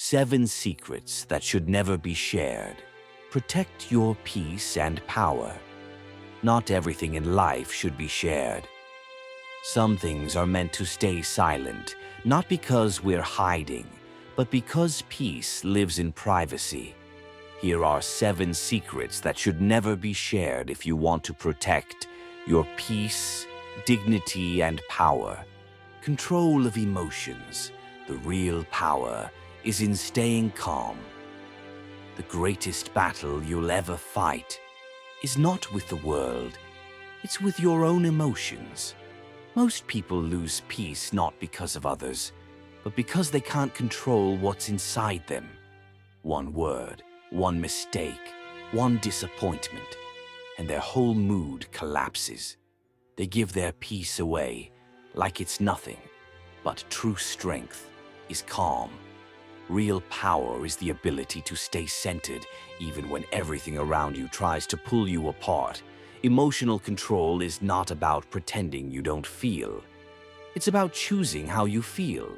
7 secrets that should never be shared. Protect your peace and power. Not everything in life should be shared. Some things are meant to stay silent, not because we're hiding, but because peace lives in privacy. Here are 7 secrets that should never be shared if you want to protect your peace, dignity, and power. Control of emotions. The real power is in staying calm. The greatest battle you'll ever fight is not with the world, it's with your own emotions. Most people lose peace not because of others, but because they can't control what's inside them. One word, one mistake, one disappointment, and their whole mood collapses. They give their peace away like it's nothing, but true strength is calm. Real power is the ability to stay centered even when everything around you tries to pull you apart. Emotional control is not about pretending you don't feel. It's about choosing how you feel,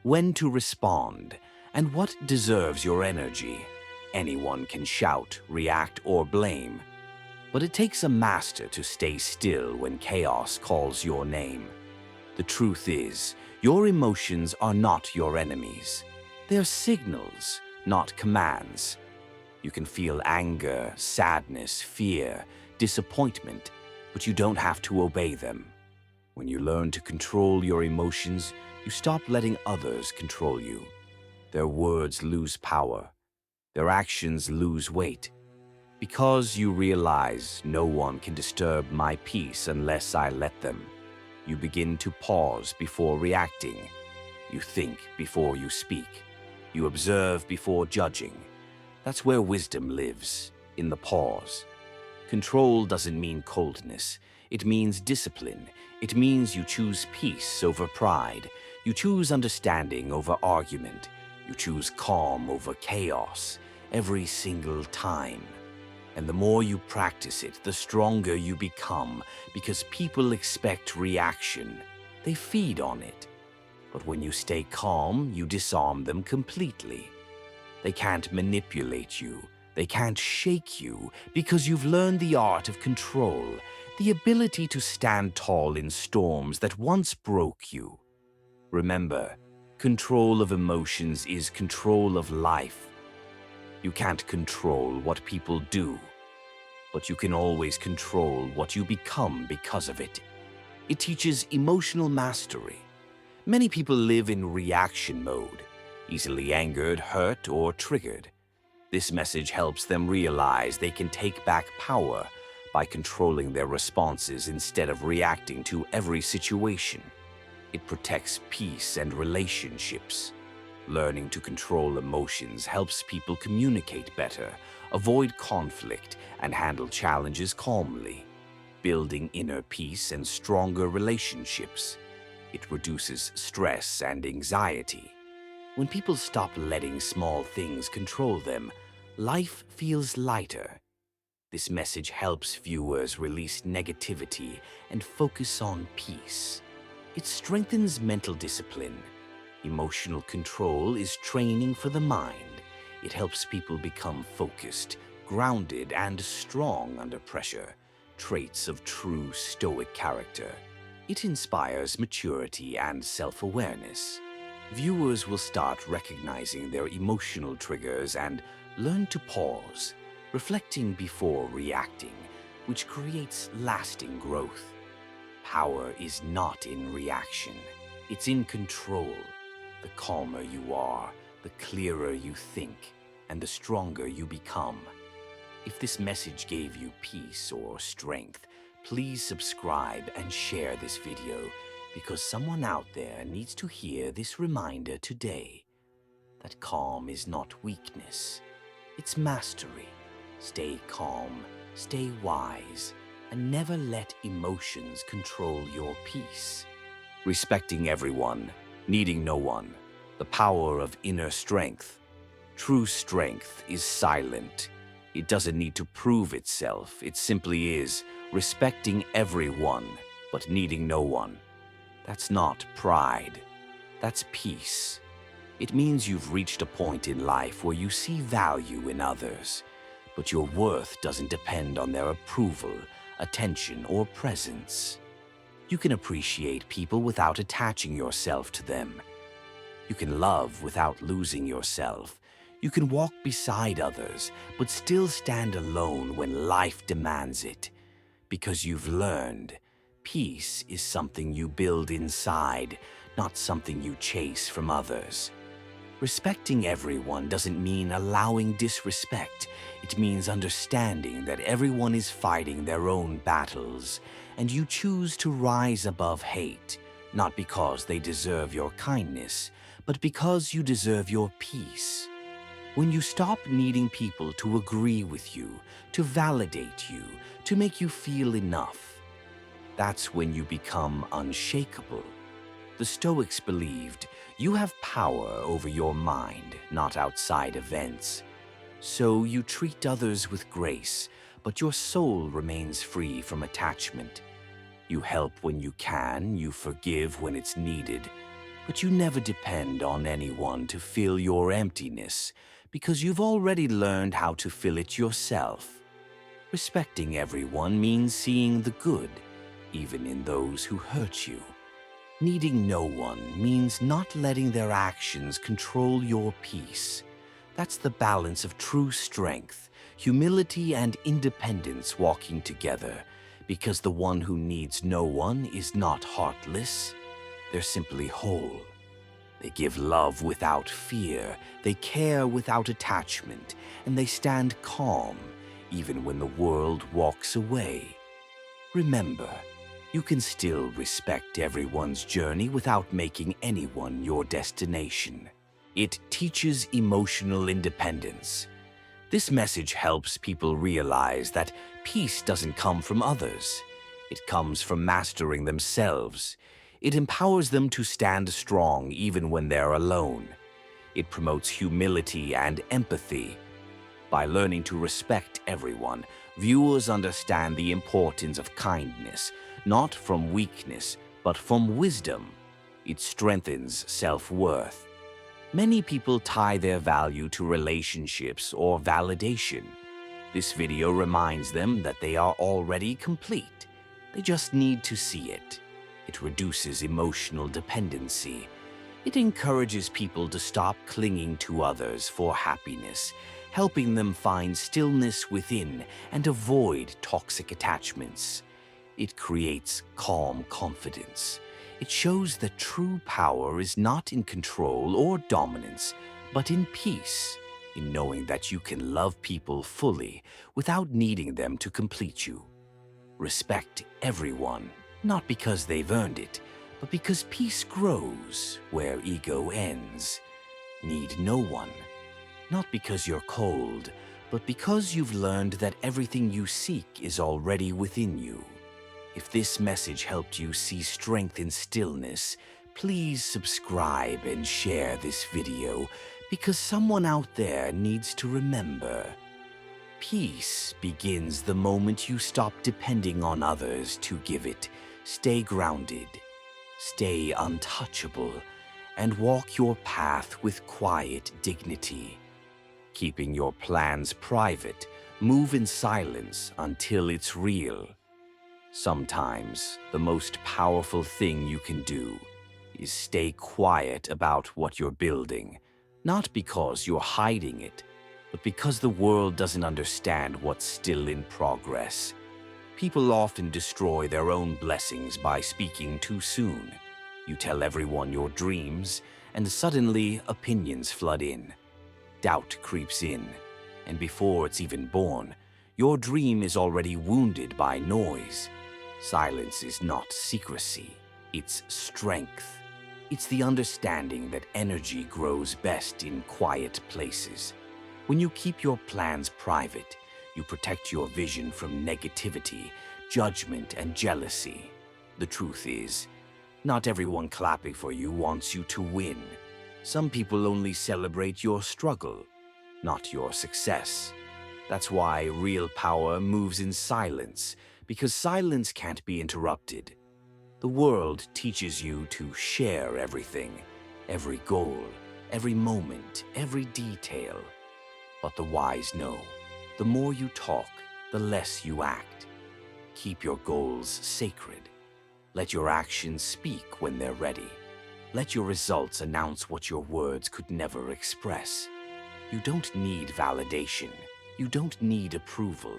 when to respond, and what deserves your energy. Anyone can shout, react, or blame, but it takes a master to stay still when chaos calls your name. The truth is, your emotions are not your enemies. They're signals, not commands. You can feel anger, sadness, fear, disappointment, but you don't have to obey them. When you learn to control your emotions, you stop letting others control you. Their words lose power. Their actions lose weight. Because you realize no one can disturb my peace unless I let them. You begin to pause before reacting. You think before you speak. You observe before judging. That's where wisdom lives, in the pause. Control doesn't mean coldness. It means discipline. It means you choose peace over pride. You choose understanding over argument. You choose calm over chaos every single time. And the more you practice it, the stronger you become, because people expect reaction. They feed on it. But when you stay calm, you disarm them completely. They can't manipulate you. They can't shake you, because you've learned the art of control, the ability to stand tall in storms that once broke you. Remember, control of emotions is control of life. You can't control what people do, but you can always control what you become because of it. It teaches emotional mastery. Many people live in reaction mode, easily angered, hurt, or triggered. This message helps them realize they can take back power by controlling their responses instead of reacting to every situation. It protects peace and relationships. Learning to control emotions helps people communicate better, avoid conflict, and handle challenges calmly, building inner peace and stronger relationships. It reduces stress and anxiety. When people stop letting small things control them, life feels lighter. This message helps viewers release negativity and focus on peace. It strengthens mental discipline. Emotional control is training for the mind. It helps people become focused, grounded, and strong under pressure, traits of true stoic character. It inspires maturity and self-awareness. Viewers will start recognizing their emotional triggers and learn to pause, reflecting before reacting, which creates lasting growth. Power is not in reaction, it's in control. The calmer you are, the clearer you think, and the stronger you become. If this message gave you peace or strength, please subscribe and share this video, because someone out there needs to hear this reminder today that calm is not weakness, it's mastery. Stay calm, stay wise, and never let emotions control your peace. Respecting everyone, needing no one, the power of inner strength. True strength is silent. It doesn't need to prove itself. It simply is, respecting everyone, but needing no one. That's not pride. That's peace. It means you've reached a point in life where you see value in others, but your worth doesn't depend on their approval, attention, or presence. You can appreciate people without attaching yourself to them. You can love without losing yourself. You can walk beside others, but still stand alone when life demands it. Because you've learned, peace is something you build inside, not something you chase from others. Respecting everyone doesn't mean allowing disrespect. It means understanding that everyone is fighting their own battles, and you choose to rise above hate, not because they deserve your kindness, but because you deserve your peace. When you stop needing people to agree with you, to validate you, to make you feel enough, that's when you become unshakable. The Stoics believed you have power over your mind, not outside events. So you treat others with grace, but your soul remains free from attachment. You help when you can, you forgive when it's needed, but you never depend on anyone to fill your emptiness, because you've already learned how to fill it yourself. Respecting everyone means seeing the good, even in those who hurt you. Needing no one means not letting their actions control your peace. That's the balance of true strength, humility, and independence walking together, because the one who needs no one is not heartless. They're simply whole. They give love without fear, they care without attachment, and they stand calm, even when the world walks away. Remember, you can still respect everyone's journey without making anyone your destination. It teaches emotional independence. This message helps people realize that peace doesn't come from others. It comes from mastering themselves. It empowers them to stand strong even when they're alone. It promotes humility and empathy. By learning to respect everyone, viewers understand the importance of kindness, not from weakness, but from wisdom. It strengthens self-worth. Many people tie their value to relationships or validation. This video reminds them that they are already complete. They just need to see it. It reduces emotional dependency. It encourages people to stop clinging to others for happiness, helping them find stillness within and avoid toxic attachments. It creates calm confidence. It shows that true power is not in control or dominance, but in peace, in knowing that you can love people fully without needing them to complete you. Respect everyone, not because they've earned it, but because peace grows where ego ends. Need no one, not because you're cold, but because you've learned that everything you seek is already within you. If this message helped you see strength in stillness, please subscribe and share this video, because someone out there needs to remember. Peace begins the moment you stop depending on others to give it. Stay grounded, stay untouchable, and walk your path with quiet dignity. Keeping your plans private, move in silence until it's real. Sometimes, the most powerful thing you can do is stay quiet about what you're building, not because you're hiding it, but because the world doesn't understand what's still in progress. People often destroy their own blessings by speaking too soon. You tell everyone your dreams, and suddenly opinions flood in. Doubt creeps in, and before it's even born, your dream is already wounded by noise. Silence is not secrecy, it's strength. It's the understanding that energy grows best in quiet places. When you keep your plans private, you protect your vision from negativity, judgment, and jealousy. The truth is, not everyone clapping for you wants you to win. Some people only celebrate your struggle, not your success. That's why real power moves in silence, because silence can't be interrupted. The world teaches you to share everything, every goal, every moment, every detail. But the wise know, the more you talk, the less you act. Keep your goals sacred. Let your actions speak when they're ready. Let your results announce what your words could never express. You don't need validation. You don't need approval.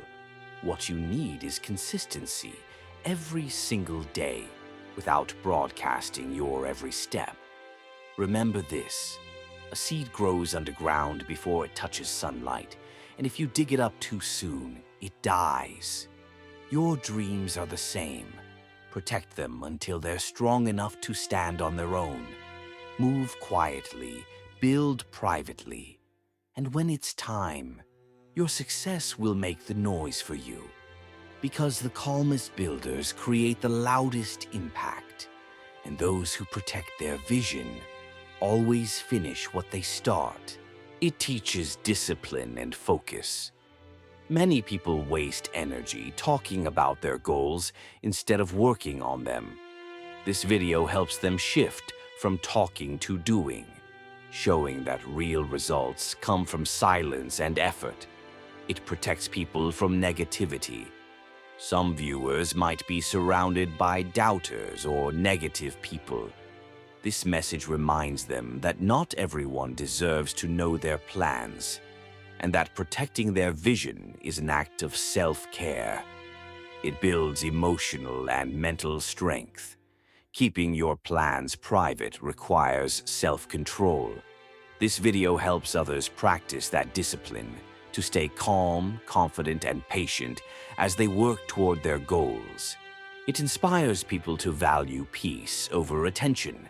What you need is consistency every single day without broadcasting your every step. Remember this: a seed grows underground before it touches sunlight, and if you dig it up too soon, it dies. Your dreams are the same. Protect them until they're strong enough to stand on their own. Move quietly, build privately, and when it's time, your success will make the noise for you. Because the calmest builders create the loudest impact, and those who protect their vision always finish what they start. It teaches discipline and focus. Many people waste energy talking about their goals instead of working on them. This video helps them shift from talking to doing, showing that real results come from silence and effort. It protects people from negativity. Some viewers might be surrounded by doubters or negative people. This message reminds them that not everyone deserves to know their plans, and that protecting their vision is an act of self-care. It builds emotional and mental strength. Keeping your plans private requires self-control. This video helps others practice that discipline to stay calm, confident, and patient as they work toward their goals. It inspires people to value peace over attention.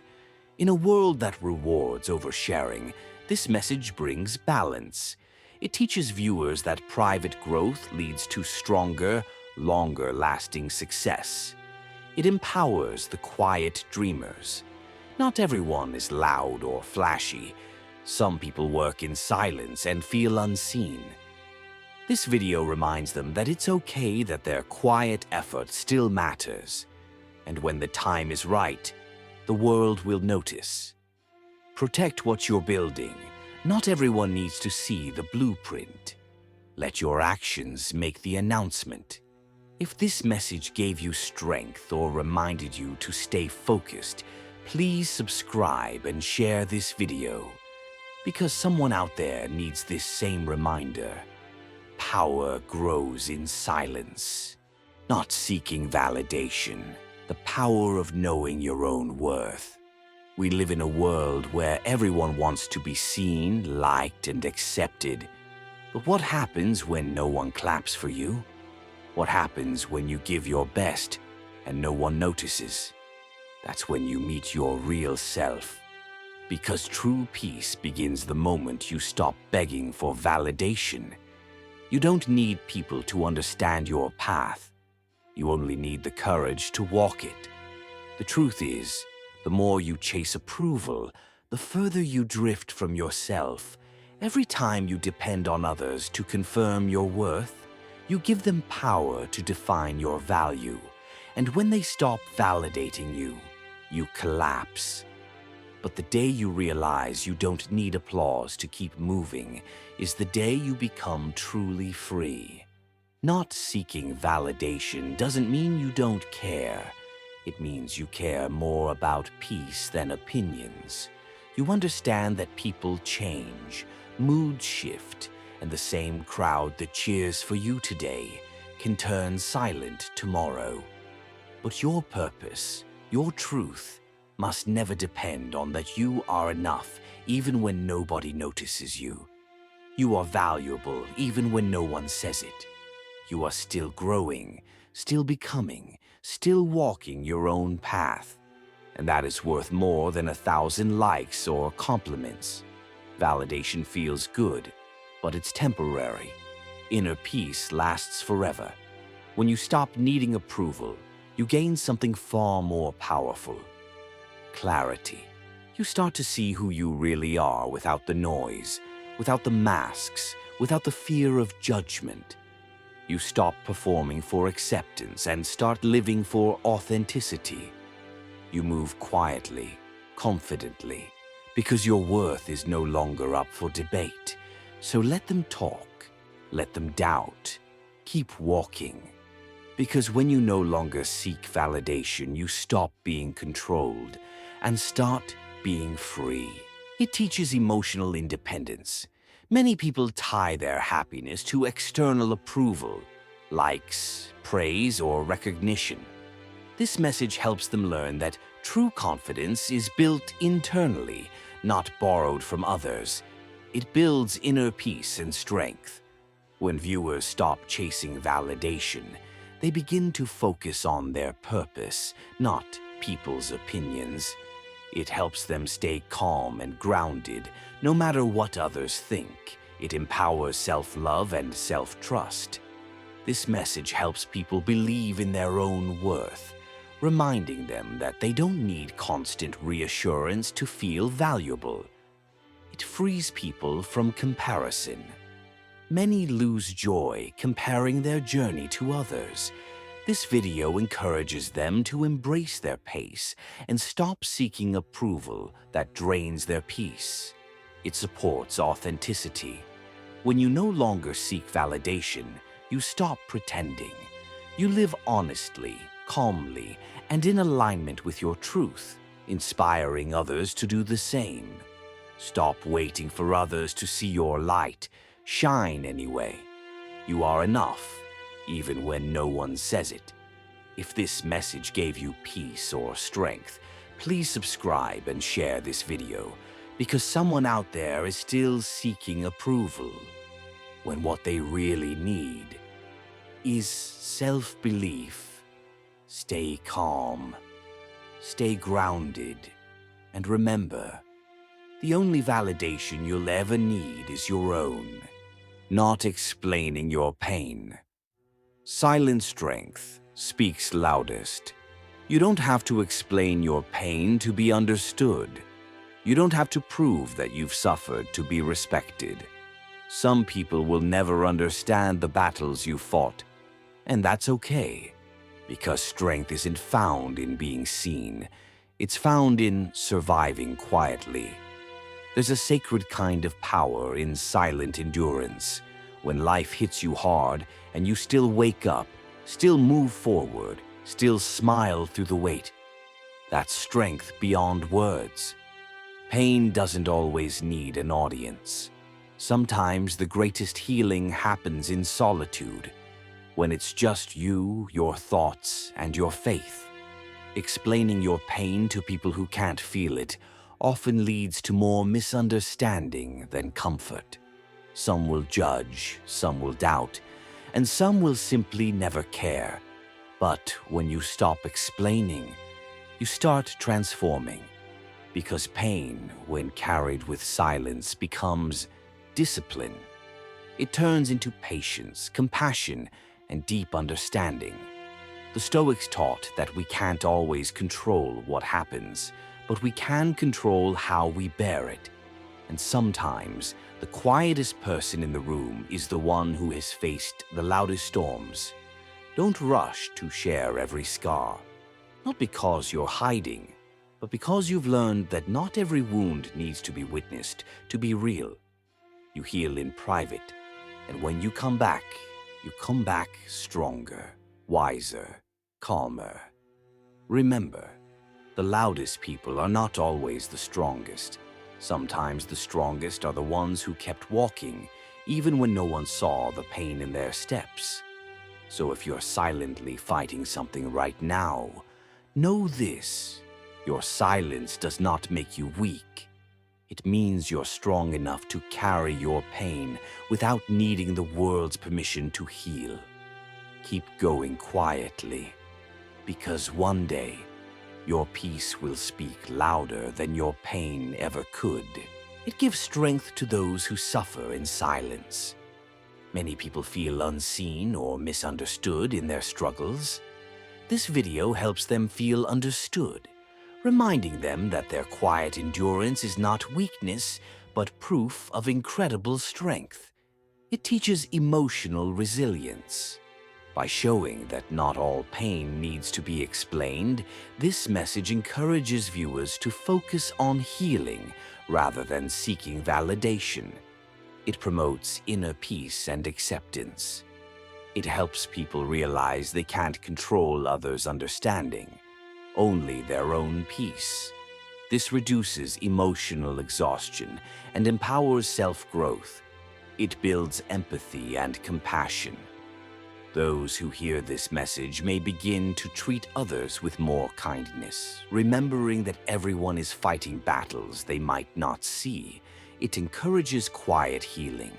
In a world that rewards oversharing, this message brings balance. It teaches viewers that private growth leads to stronger, longer-lasting success. It empowers the quiet dreamers. Not everyone is loud or flashy. Some people work in silence and feel unseen. This video reminds them that it's okay that their quiet effort still matters, and when the time is right, the world will notice. Protect what you're building. Not everyone needs to see the blueprint. Let your actions make the announcement. If this message gave you strength or reminded you to stay focused, please subscribe and share this video, because someone out there needs this same reminder. Power grows in silence, not seeking validation. The power of knowing your own worth. We live in a world where everyone wants to be seen, liked, and accepted. But what happens when no one claps for you? What happens when you give your best and no one notices? That's when you meet your real self. Because true peace begins the moment you stop begging for validation. You don't need people to understand your path. You only need the courage to walk it. The truth is, the more you chase approval, the further you drift from yourself. Every time you depend on others to confirm your worth, you give them power to define your value. And when they stop validating you, you collapse. But the day you realize you don't need applause to keep moving is the day you become truly free. Not seeking validation doesn't mean you don't care. It means you care more about peace than opinions. You understand that people change, moods shift, and the same crowd that cheers for you today can turn silent tomorrow. But your purpose, your truth, must never depend on that you are enough even when nobody notices you. You are valuable even when no one says it. You are still growing, still becoming, still walking your own path. And that is worth more than 1,000 likes or compliments. Validation feels good, but it's temporary. Inner peace lasts forever. When you stop needing approval, you gain something far more powerful. Clarity. You start to see who you really are without the noise, without the masks, without the fear of judgment. You stop performing for acceptance and start living for authenticity. You move quietly, confidently, because your worth is no longer up for debate. So let them talk, let them doubt, keep walking. Because when you no longer seek validation, you stop being controlled and start being free. It teaches emotional independence. Many people tie their happiness to external approval, likes, praise, or recognition. This message helps them learn that true confidence is built internally, not borrowed from others. It builds inner peace and strength. When viewers stop chasing validation, they begin to focus on their purpose, not people's opinions. It helps them stay calm and grounded, no matter what others think. It empowers self-love and self-trust. This message helps people believe in their own worth, reminding them that they don't need constant reassurance to feel valuable. It frees people from comparison. Many lose joy comparing their journey to others. This video encourages them to embrace their pace and stop seeking approval that drains their peace. It supports authenticity. When you no longer seek validation, you stop pretending. You live honestly, calmly, and in alignment with your truth, inspiring others to do the same. Stop waiting for others to see your light. Shine anyway. You are enough, even when no one says it. If this message gave you peace or strength, please subscribe and share this video, because someone out there is still seeking approval, when what they really need is self-belief. Stay calm, stay grounded, and remember, the only validation you'll ever need is your own. Not explaining your pain. Silent strength speaks loudest. You don't have to explain your pain to be understood. You don't have to prove that you've suffered to be respected. Some people will never understand the battles you fought, and that's okay, because strength isn't found in being seen. It's found in surviving quietly. There's a sacred kind of power in silent endurance. When life hits you hard and you still wake up, still move forward, still smile through the weight. That's strength beyond words. Pain doesn't always need an audience. Sometimes the greatest healing happens in solitude, when it's just you, your thoughts, and your faith. Explaining your pain to people who can't feel it often leads to more misunderstanding than comfort. Some will judge, some will doubt, and some will simply never care. But when you stop explaining, you start transforming. Because pain, when carried with silence, becomes discipline. It turns into patience, compassion, and deep understanding. The Stoics taught that we can't always control what happens, but we can control how we bear it. And sometimes, the quietest person in the room is the one who has faced the loudest storms. Don't rush to share every scar. Not because you're hiding, but because you've learned that not every wound needs to be witnessed to be real. You heal in private, and when you come back stronger, wiser, calmer. Remember, the loudest people are not always the strongest. Sometimes the strongest are the ones who kept walking, even when no one saw the pain in their steps. So if you're silently fighting something right now, know this: your silence does not make you weak. It means you're strong enough to carry your pain without needing the world's permission to heal. Keep going quietly, because one day, your peace will speak louder than your pain ever could. It gives strength to those who suffer in silence. Many people feel unseen or misunderstood in their struggles. This video helps them feel understood, reminding them that their quiet endurance is not weakness, but proof of incredible strength. It teaches emotional resilience. By showing that not all pain needs to be explained, this message encourages viewers to focus on healing rather than seeking validation. It promotes inner peace and acceptance. It helps people realize they can't control others' understanding, only their own peace. This reduces emotional exhaustion and empowers self-growth. It builds empathy and compassion. Those who hear this message may begin to treat others with more kindness, remembering that everyone is fighting battles they might not see. It encourages quiet healing.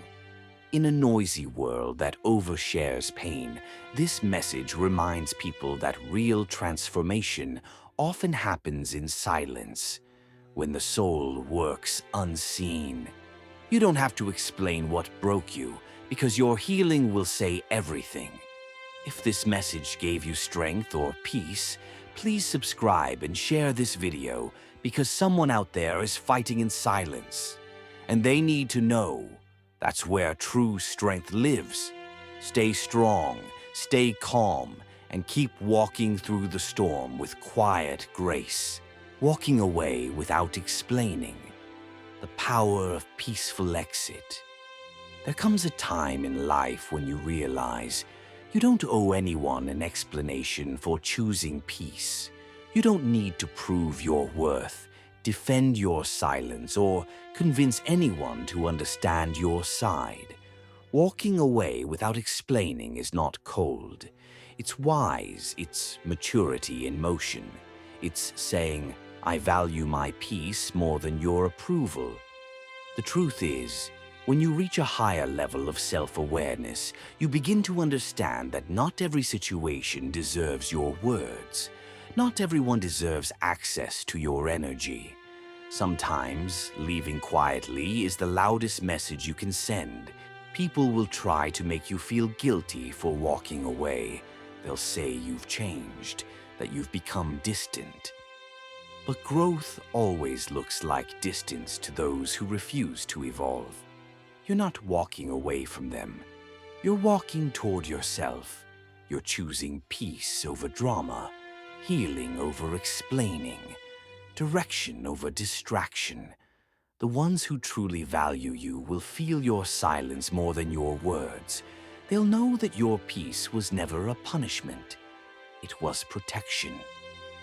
In a noisy world that overshares pain, this message reminds people that real transformation often happens in silence, when the soul works unseen. You don't have to explain what broke you, because your healing will say everything. If this message gave you strength or peace, please subscribe and share this video, because someone out there is fighting in silence, and they need to know that's where true strength lives. Stay strong, stay calm, and keep walking through the storm with quiet grace, walking away without explaining. The power of peaceful exit. There comes a time in life when you realize you don't owe anyone an explanation for choosing peace. You don't need to prove your worth, defend your silence, or convince anyone to understand your side. Walking away without explaining is not cold. It's wise, it's maturity in motion. It's saying, I value my peace more than your approval. The truth is, when you reach a higher level of self-awareness, you begin to understand that not every situation deserves your words. Not everyone deserves access to your energy. Sometimes, leaving quietly is the loudest message you can send. People will try to make you feel guilty for walking away. They'll say you've changed, that you've become distant. But growth always looks like distance to those who refuse to evolve. You're not walking away from them. You're walking toward yourself. You're choosing peace over drama, healing over explaining, direction over distraction. The ones who truly value you will feel your silence more than your words. They'll know that your peace was never a punishment. It was protection.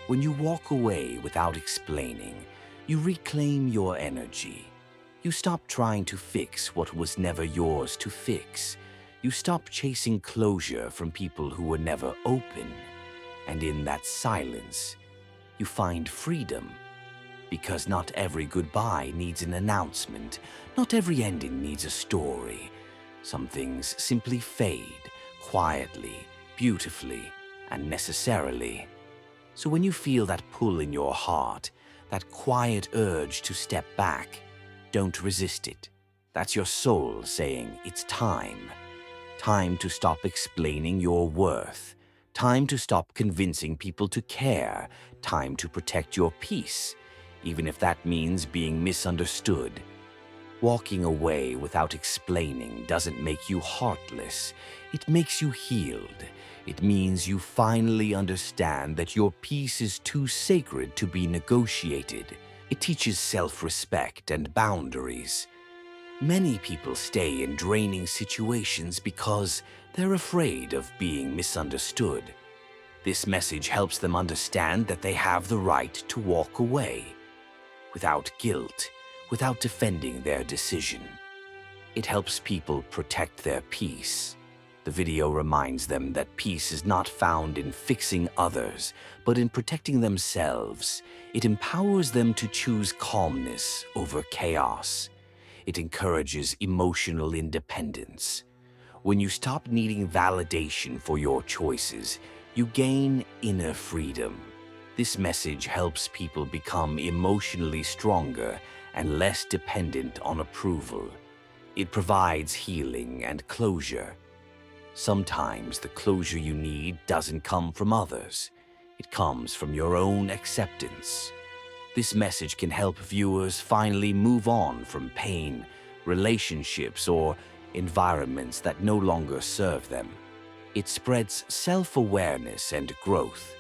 When you walk away without explaining, you reclaim your energy. You stop trying to fix what was never yours to fix. You stop chasing closure from people who were never open. And in that silence, you find freedom. Because not every goodbye needs an announcement. Not every ending needs a story. Some things simply fade, quietly, beautifully, and necessarily. So when you feel that pull in your heart, that quiet urge to step back, don't resist it. That's your soul saying it's time. Time to stop explaining your worth. Time to stop convincing people to care. Time to protect your peace, even if that means being misunderstood. Walking away without explaining doesn't make you heartless. It makes you healed. It means you finally understand that your peace is too sacred to be negotiated. It teaches self-respect and boundaries. Many people stay in draining situations because they're afraid of being misunderstood. This message helps them understand that they have the right to walk away, without guilt, without defending their decision. It helps people protect their peace. The video reminds them that peace is not found in fixing others, but in protecting themselves. It empowers them to choose calmness over chaos. It encourages emotional independence. When you stop needing validation for your choices, you gain inner freedom. This message helps people become emotionally stronger and less dependent on approval. It provides healing and closure. Sometimes the closure you need doesn't come from others. It comes from your own acceptance. This message can help viewers finally move on from pain, relationships, or environments that no longer serve them. It spreads self-awareness and growth.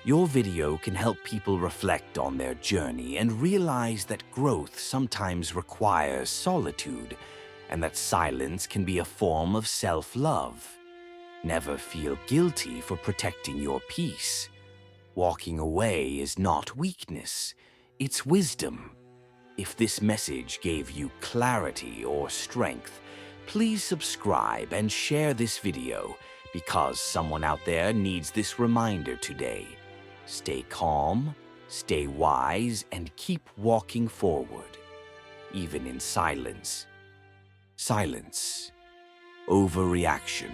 Your video can help people reflect on their journey and realize that growth sometimes requires solitude, and that silence can be a form of self-love. Never feel guilty for protecting your peace. Walking away is not weakness, it's wisdom. If this message gave you clarity or strength, please subscribe and share this video because someone out there needs this reminder today. Stay calm, stay wise, and keep walking forward, even in silence. Silence. Overreaction.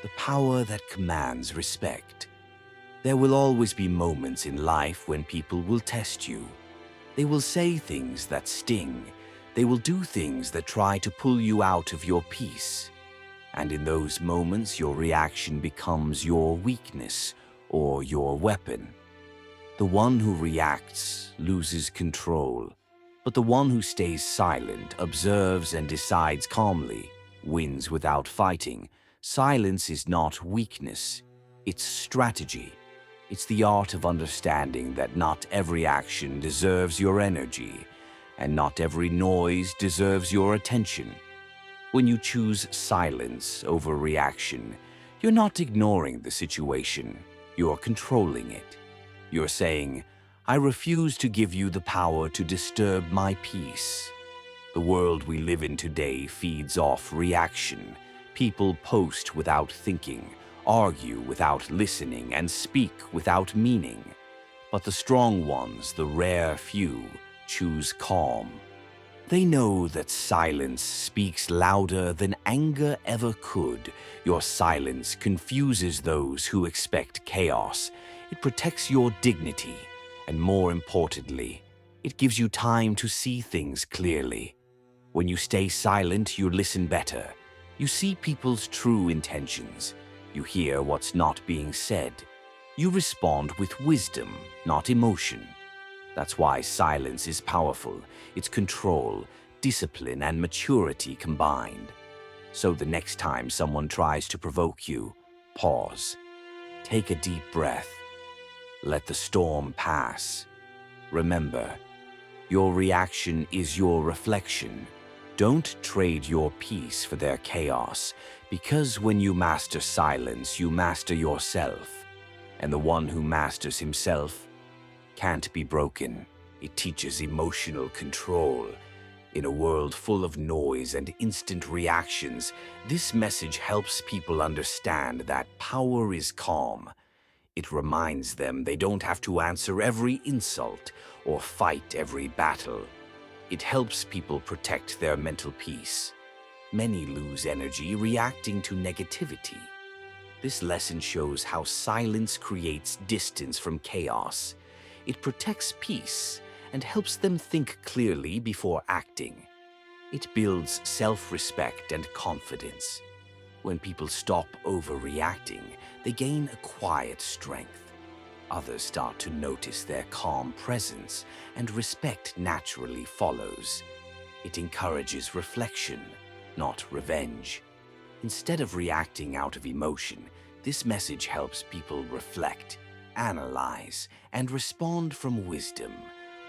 The power that commands respect. There will always be moments in life when people will test you. They will say things that sting. They will do things that try to pull you out of your peace. And in those moments, your reaction becomes your weakness or your weapon. The one who reacts loses control, but the one who stays silent, observes, and decides calmly wins without fighting. Silence is not weakness, it's strategy. It's the art of understanding that not every action deserves your energy, and not every noise deserves your attention. When you choose silence over reaction, you're not ignoring the situation, you're controlling it. You're saying, I refuse to give you the power to disturb my peace. The world we live in today feeds off reaction. People post without thinking, argue without listening, and speak without meaning. But the strong ones, the rare few, choose calm. They know that silence speaks louder than anger ever could. Your silence confuses those who expect chaos. It protects your dignity, and more importantly, it gives you time to see things clearly. When you stay silent, you listen better. You see people's true intentions. You hear what's not being said. You respond with wisdom, not emotion. That's why silence is powerful. It's control, discipline, and maturity combined. So the next time someone tries to provoke you, pause. Take a deep breath. Let the storm pass. Remember, your reaction is your reflection. Don't trade your peace for their chaos, because when you master silence, you master yourself. And the one who masters himself can't be broken. It teaches emotional control. In a world full of noise and instant reactions, this message helps people understand that power is calm. It reminds them they don't have to answer every insult or fight every battle. It helps people protect their mental peace. Many lose energy reacting to negativity. This lesson shows how silence creates distance from chaos. It protects peace and helps them think clearly before acting. It builds self-respect and confidence. When people stop overreacting, they gain a quiet strength. Others start to notice their calm presence, and respect naturally follows. It encourages reflection, not revenge. Instead of reacting out of emotion, this message helps people reflect, analyze, and respond from wisdom,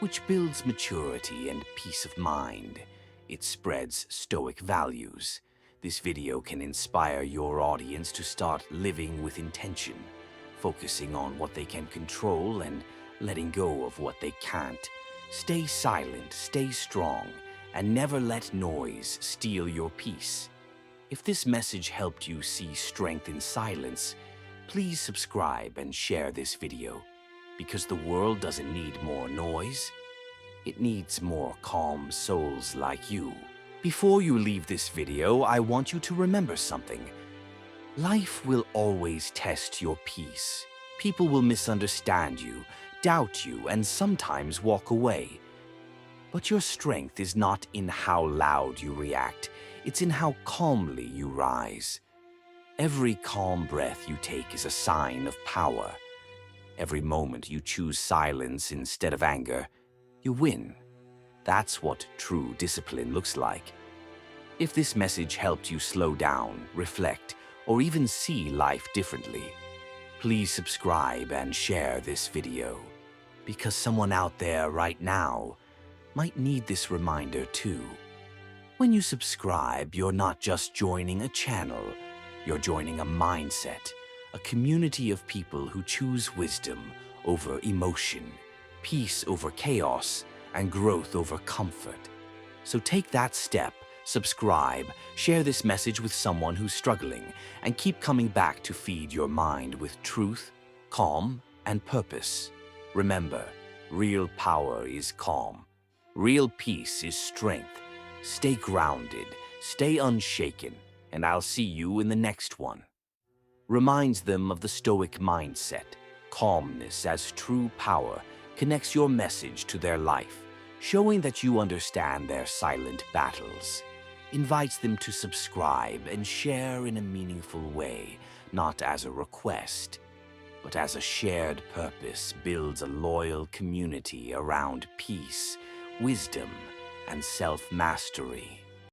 which builds maturity and peace of mind. It spreads stoic values. This video can inspire your audience to start living with intention, focusing on what they can control and letting go of what they can't. Stay silent, stay strong, and never let noise steal your peace. If this message helped you see strength in silence, please subscribe and share this video, because the world doesn't need more noise. It needs more calm souls like you. Before you leave this video, I want you to remember something. Life will always test your peace. People will misunderstand you, doubt you, and sometimes walk away. But your strength is not in how loud you react, it's in how calmly you rise. Every calm breath you take is a sign of power. Every moment you choose silence instead of anger, you win. That's what true discipline looks like. If this message helped you slow down, reflect, or even see life differently, Please subscribe and share this video, because someone out there right now might need this reminder too. When you subscribe, you're not just joining a channel, you're joining a mindset, a community of people who choose wisdom over emotion, peace over chaos, and growth over comfort. So take that step, subscribe, share this message with someone who's struggling, and keep coming back to feed your mind with truth, calm, and purpose. Remember, real power is calm. Real peace is strength. Stay grounded, stay unshaken, and I'll see you in the next one. Reminds them of the stoic mindset. Calmness as true power connects your message to their life, showing that you understand their silent battles. Invites them to subscribe and share in a meaningful way, not as a request, but as a shared purpose builds a loyal community around peace, wisdom, and self-mastery.